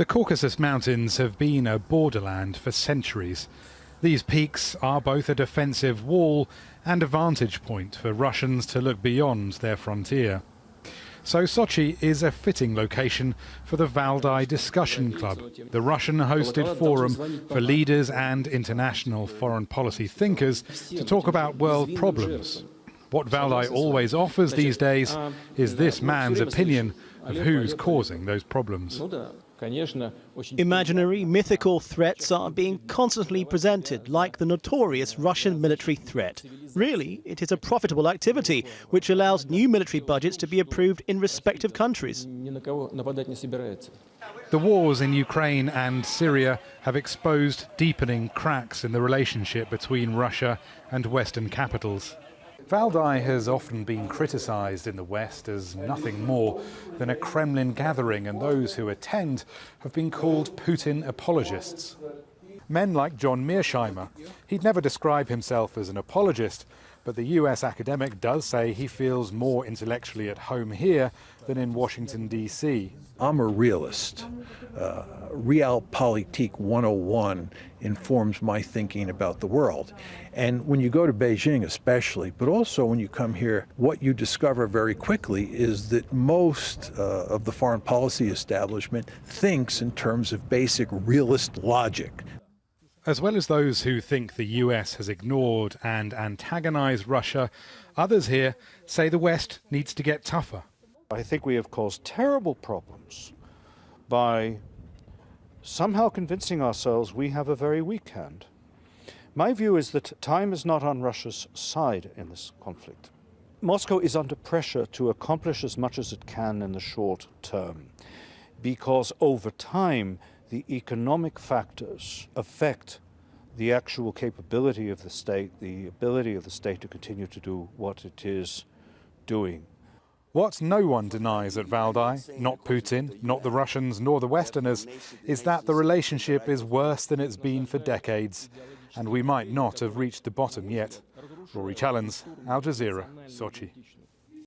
The Caucasus Mountains have been a borderland for centuries. These peaks are both a defensive wall and a vantage point for Russians to look beyond their frontier. So Sochi is a fitting location for the Valdai Discussion Club, the Russian-hosted forum for leaders and international foreign policy thinkers to talk about world problems. What Valdai always offers these days is this man's opinion of who's causing those problems. Imaginary, mythical threats are being constantly presented, like the notorious Russian military threat. Really, it is a profitable activity, which allows new military budgets to be approved in respective countries. The wars in Ukraine and Syria have exposed deepening cracks in the relationship between Russia and Western capitals. Valdai has often been criticised in the West as nothing more than a Kremlin gathering, and those who attend have been called Putin apologists. Men like John Mearsheimer. He'd never describe himself as an apologist, but the US academic does say he feels more intellectually at home here than in Washington, D.C. I'm a realist. Realpolitik 101 informs my thinking about the world. And when you go to Beijing especially, but also when you come here, what you discover very quickly is that most of the foreign policy establishment thinks in terms of basic realist logic. As well as those who think the US has ignored and antagonized Russia, others here say the West needs to get tougher. I think we have caused terrible problems by somehow convincing ourselves we have a very weak hand. My view is that time is not on Russia's side in this conflict. Moscow is under pressure to accomplish as much as it can in the short term, because over time the economic factors affect the actual capability of the state, the ability of the state to continue to do what it is doing. What no one denies at Valdai, not Putin, not the Russians, nor the Westerners, is that the relationship is worse than it's been for decades, and we might not have reached the bottom yet. Rory Challands, Al Jazeera, Sochi.